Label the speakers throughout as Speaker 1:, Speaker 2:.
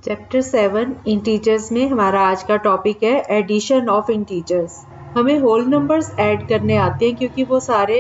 Speaker 1: Chapter 7 integers में हमारा आज का टॉपिक है एडिशन ऑफ इंटीजर्स। हमें होल नंबर्स ऐड करने आते हैं क्योंकि वो सारे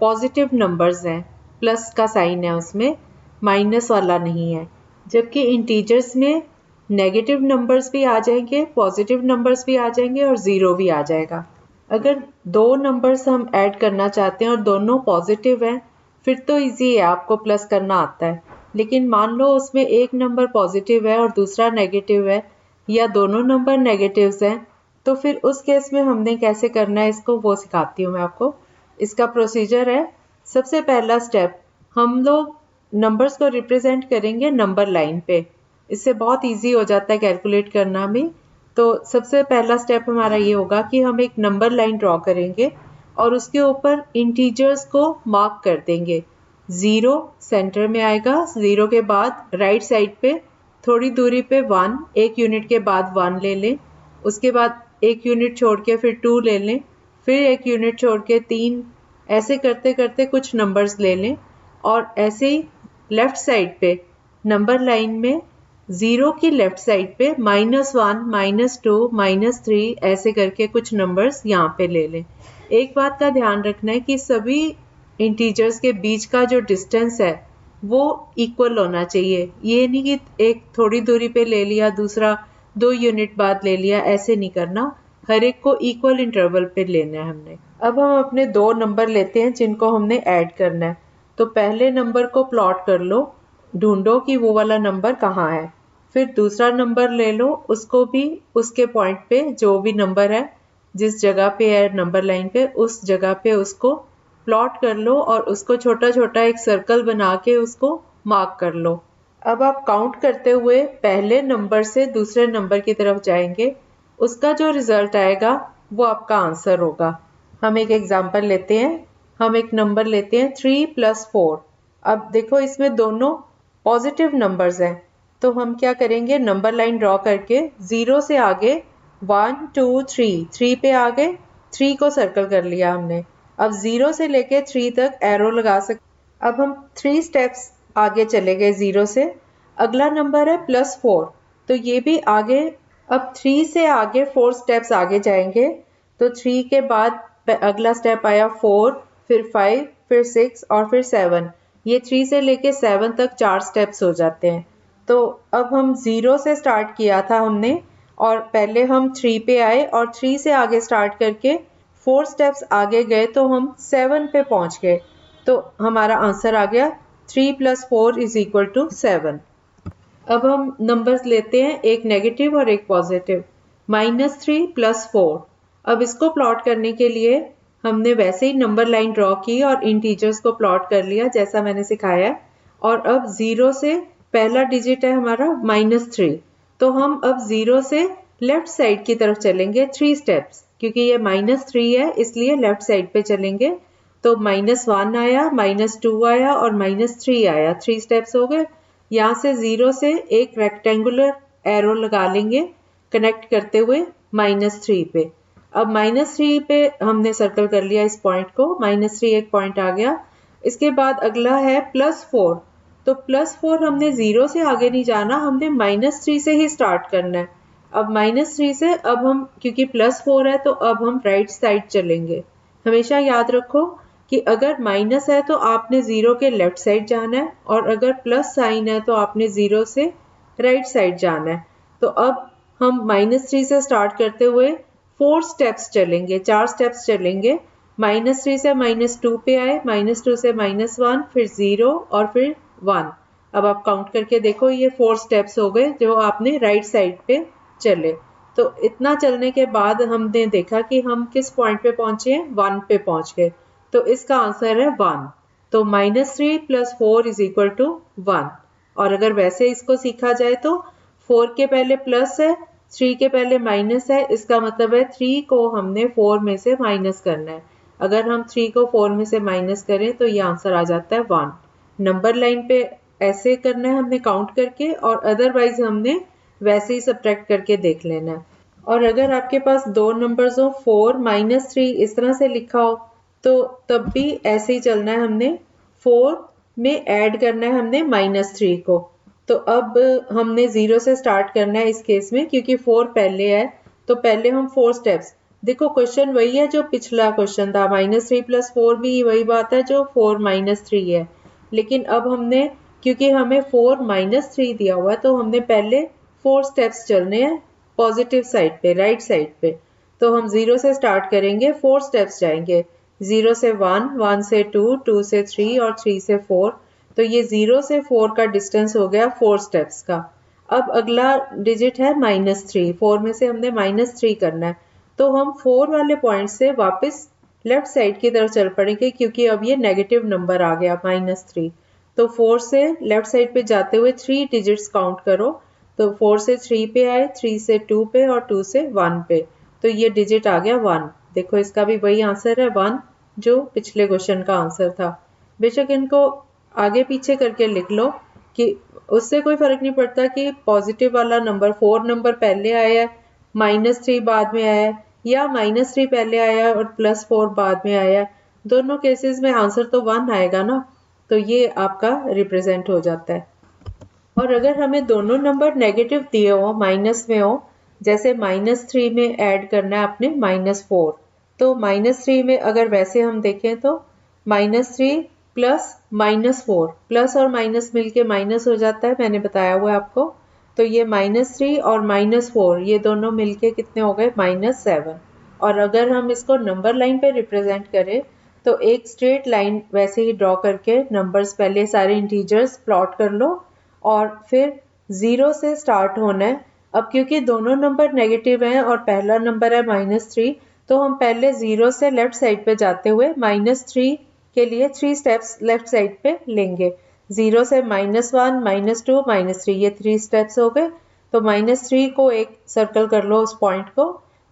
Speaker 1: पॉजिटिव नंबर्स हैं, प्लस का साइन है उसमें, माइनस वाला नहीं है। जबकि इंटीजर्स में नेगेटिव नंबर्स भी आ जाएंगे, पॉजिटिव नंबर्स भी आ जाएंगे और ज़ीरो भी आ जाएगा। अगर दो नंबर्स हम ऐड करना चाहते हैं और दोनों पॉजिटिव हैं, फिर तो इजी है, आपको प्लस करना आता है। लेकिन मान लो उसमें एक नंबर पॉजिटिव है और दूसरा नेगेटिव है, या दोनों नंबर नेगेटिव्स हैं, तो फिर उस केस में हमने कैसे करना है इसको वो सिखाती हूँ मैं आपको। इसका प्रोसीजर है, सबसे पहला स्टेप, हम लोग नंबर्स को रिप्रेजेंट करेंगे नंबर लाइन पे। इससे बहुत इजी हो जाता है कैलकुलेट करना भी। तो सबसे पहला स्टेप हमारा ये होगा कि हम एक नंबर लाइन ड्रॉ करेंगे और उसके ऊपर इंटीजर्स को मार्क कर देंगे। 0 सेंटर में आएगा, 0 के बाद राइट साइड पे थोड़ी दूरी पे 1, एक यूनिट के बाद 1 ले लें, उसके बाद एक यूनिट छोड़ के फिर 2 ले लें, फिर एक यूनिट छोड़ के 3, ऐसे करते करते कुछ नंबर्स ले लें। और ऐसे ही लेफ्ट साइड पे नंबर लाइन में 0 की लेफ्ट साइड पे -1, -2, -3 ऐसे करके कुछ नंबर्स यहाँ पे ले लें। एक बात का ध्यान रखना है कि सभी इंटीजर्स के बीच का जो डिस्टेंस है वो इक्वल होना चाहिए। ये नहीं कि एक थोड़ी दूरी पे ले लिया, दूसरा 2 यूनिट बाद ले लिया, ऐसे नहीं करना। हर एक को इक्वल इंटरवल पे लेना है हमने। अब हम अपने 2 नंबर लेते हैं जिनको हमने ऐड करना है। तो पहले नंबर को प्लॉट कर लो, ढूंढो कि वो वाला नंबर कहाँ है। फिर दूसरा नंबर ले लो, उसको भी उसके पॉइंट पे जो भी नंबर है, जिस जगह पे है नंबर लाइन पे, उस जगह पे उसको प्लॉट कर लो और उसको छोटा छोटा एक सर्कल बना के उसको मार्क कर लो। अब आप काउंट करते हुए पहले नंबर से दूसरे नंबर की तरफ जाएंगे। उसका जो रिजल्ट आएगा वो आपका आंसर होगा। हम एक एग्जांपल लेते हैं। हम एक नंबर लेते हैं 3 + 4। अब देखो इसमें दोनों पॉजिटिव नंबर्स हैं, तो हम क्या करेंगे, नंबर लाइन ड्रॉ करके 0 से आगे 1 2 3 पे आगे 3 को सर्कल कर लिया हमने। अब 0 से लेके 3 तक एरो लगा सकते। अब हम 3 स्टेप्स आगे चले गए 0 से। अगला नंबर है +4, तो ये भी आगे, अब 3 से आगे 4 स्टेप्स आगे जाएंगे। तो 3 के बाद अगला स्टेप आया 4, फिर 5, फिर 6 और फिर 7। ये 3 से लेके 7 तक 4 स्टेप्स हो जाते हैं। तो अब हम 0 से स्टार्ट किया था हमने, और पहले हम 3 पे आए और 3 से आगे स्टार्ट करके 4 स्टेप्स आगे गए तो हम 7 पे पहुंच गए। तो हमारा आंसर आ गया 3 + 4 = 7। अब हम नंबर्स लेते हैं, एक नेगेटिव और एक पॉजिटिव। -3 + 4। अब इसको प्लॉट करने के लिए हमने वैसे ही नंबर लाइन ड्रॉ की और इंटीजर्स को प्लॉट कर लिया जैसा मैंने सिखाया। और अब 0 से पहला डिजिट है हमारा -3, तो हम अब 0 से लेफ्ट साइड की तरफ चलेंगे 3 स्टेप्स, क्योंकि ये -3 है इसलिए लेफ्ट साइड पे चलेंगे। तो -1 आया, -2 आया और -3 आया, 3 स्टेप्स हो गए। यहाँ से 0 से एक रेक्टेंगुलर एरो लगा लेंगे कनेक्ट करते हुए -3 पे। अब -3 पे हमने सर्कल कर लिया इस पॉइंट को, -3 एक पॉइंट आ गया। इसके बाद अगला है +4, तो +4 हमने 0 से आगे नहीं जाना, हमने -3 से ही स्टार्ट करना है। अब -3 से अब हम, क्योंकि +4 है तो अब हम राइट साइड चलेंगे। हमेशा याद रखो कि अगर माइनस है तो आपने 0 के लेफ्ट साइड जाना है, और अगर प्लस साइन है तो आपने 0 से राइट साइड जाना है। तो अब हम -3 से स्टार्ट करते हुए 4 स्टेप्स चलेंगे, 4 स्टेप्स चलेंगे। -3 से -2 पे आए, -2 से -1, फिर 0 और फिर 1। अब आप काउंट करके देखो, ये 4 स्टेप्स हो गए जो आपने राइट साइड पे चले। तो इतना चलने के बाद हमने देखा कि हम किस पॉइंट पे पहुंचे हैं, 1 पे पहुंच गए। तो इसका आंसर है 1। तो -3 + 4 = 1। और अगर वैसे इसको सीखा जाए तो 4 के पहले प्लस है, 3 के पहले माइनस है, इसका मतलब है 3 को हमने 4 में से माइनस करना है। अगर हम 3 को 4 में से माइनस करें तो ये आंसर आ जाता है 1। नंबर लाइन पे ऐसे करना है हमने काउंट करके, और अदरवाइज हमने वैसे ही सब्ट्रैक्ट करके देख लेना है। और अगर आपके पास 2 नंबर्स हो, 4 -3 इस तरह से लिखा हो, तो तब भी ऐसे ही चलना है। हमने 4 में ऐड करना है हमने -3 को, तो अब हमने 0 से स्टार्ट करना है इस केस में, क्योंकि 4 पहले है तो पहले हम 4 स्टेप्स, देखो क्वेश्चन वही है जो पिछला क्वेश्चन था, -3 + 4 भी वही बात है जो 4 - 3 है, लेकिन अब हमने, क्योंकि हमें 4 - 3 दिया हुआ है, तो हमने पहले 4 स्टेप्स चलने हैं पॉजिटिव साइड पे, राइट साइड पे। तो हम 0 से स्टार्ट करेंगे, 4 स्टेप्स जाएंगे, 0 से 1, 1 से 2, 2 से 3 और 3 से 4। तो ये 0 से 4 का डिस्टेंस हो गया 4 स्टेप्स का। अब अगला डिजिट है -3, 4 में से हमने -3 करना है, तो हम 4 वाले पॉइंट से वापस लेफ्ट साइड की तरफ चल पड़ेंगे, क्योंकि अब ये नेगेटिव नंबर आ गया -3। तो 4 से लेफ्ट साइड पे जाते हुए 3 डिजिट्स काउंट करो, तो 4 से 3 पे आए, 3 से 2 पे और 2 से 1 पे, तो ये डिजिट आ गया 1। देखो इसका भी वही आंसर है 1 जो पिछले क्वेश्चन का आंसर था। बेशक इनको आगे पीछे करके लिख लो कि उससे कोई फर्क नहीं पड़ता कि पॉजिटिव वाला नंबर 4 नंबर पहले आया है, -3 बाद में आया है, या -3 पहले आया और +4 बाद में आया, दोनों केसेस में आंसर तो 1 आएगा ना, तो ये आपका रिप्रेजेंट हो जाता है। और अगर हमें दोनों नंबर नेगेटिव दिए हो, माइनस में हो, जैसे -3 में ऐड करना है आपने -4, तो -3 में अगर वैसे हम देखें तो -3 प्लस -4, प्लस और माइनस मिलके माइनस हो जाता है, मैंने बताया हुआ है आपको। तो ये -3 और -4 ये दोनों मिलके कितने हो गए, -7। और अगर हम इसको नंबर लाइन पे रिप्रेजेंट करें तो एक स्ट्रेट लाइन वैसे ही ड्रॉ करके नंबर्स पहले सारे इंटीजर्स प्लॉट कर लो और फिर 0 से स्टार्ट होना है। अब क्योंकि दोनों नंबर नेगेटिव हैं और पहला नंबर है -3, तो हम पहले 0 से लेफ्ट साइड पे जाते हुए -3 के लिए 3 स्टेप्स लेफ्ट साइड पे लेंगे। 0 से -1, -2, -3 ये 3 स्टेप्स हो गए। तो -3 को एक सर्कल कर लो, उस पॉइंट को,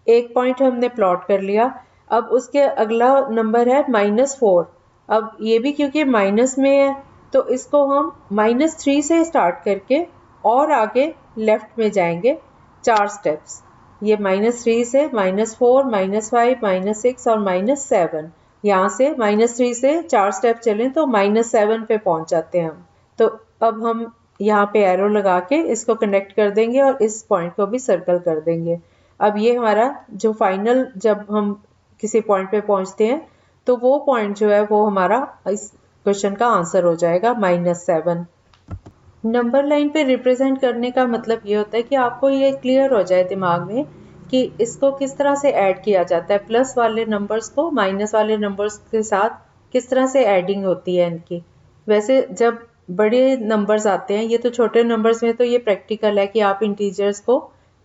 Speaker 1: एक पॉइंट हमने प्लॉट कर लिया। अब उसके अगला नंबर है -4। अब ये भी क्योंकि माइनस में है तो इसको हम -3 से स्टार्ट करके और आगे लेफ्ट में जाएंगे 4 स्टेप्स। ये -3 से -4, -5, -6 और -7, यहाँ से -3 से 4 स्टेप चलें तो -7 पे पहुंच जाते हैं हम। तो अब हम यहाँ पे एरो लगा के इसको कनेक्ट कर देंगे और इस पॉइंट को भी सर्कल कर देंगे। अब ये हमारा जो फाइनल, जब हम किसी पॉइंट पे पहुंचते हैं तो वो पॉइंट जो है वो हमारा इस क्वेश्चन का आंसर हो जाएगा -7। नंबर लाइन पे रिप्रेजेंट करने का मतलब ये होता है कि आपको ये क्लियर हो जाए दिमाग में कि इसको किस तरह से ऐड किया जाता है, प्लस वाले नंबर्स को माइनस वाले नंबर्स के साथ किस तरह से एडिंग होती है इनकी। वैसे जब बड़े नंबर्स आते हैं, ये तो छोटे नंबर्स में तो ये प्रैक्टिकल है कि आप इंटीजर्स को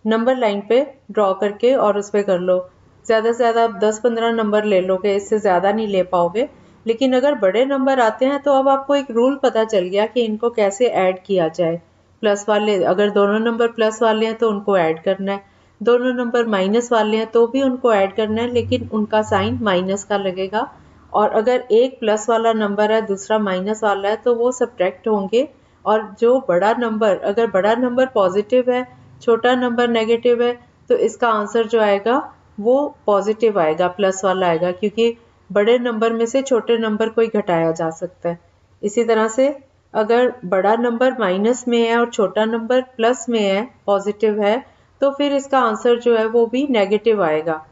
Speaker 1: नंबर लाइन पे ड्रॉ करके और उस पर कर लो। ज़्यादा से ज़्यादा आप 10-15 नंबर ले लोगे, इससे ज़्यादा नहीं ले पाओगे। लेकिन अगर बड़े नंबर आते हैं तो अब आपको एक रूल पता चल गया कि इनको कैसे ऐड किया जाए। प्लस वाले, अगर दोनों नंबर प्लस वाले हैं तो उनको ऐड करना है, दोनों नंबर माइनस वाले हैं तो भी उनको ऐड करना है, लेकिन उनका साइन माइनस का लगेगा। और अगर एक प्लस वाला नंबर है दूसरा माइनस वाला है तो वो सब्ट्रैक्ट होंगे। और जो बड़ा नंबर, अगर बड़ा नंबर पॉजिटिव है, छोटा नंबर नेगेटिव है, तो इसका आंसर जो आएगा वो पॉजिटिव आएगा, प्लस वाला आएगा, क्योंकि बड़े नंबर में से छोटे नंबर को ही घटाया जा सकता है। इसी तरह से अगर बड़ा नंबर माइनस में है और छोटा नंबर प्लस में है, पॉजिटिव है, तो फिर इसका आंसर जो है वो भी नेगेटिव आएगा।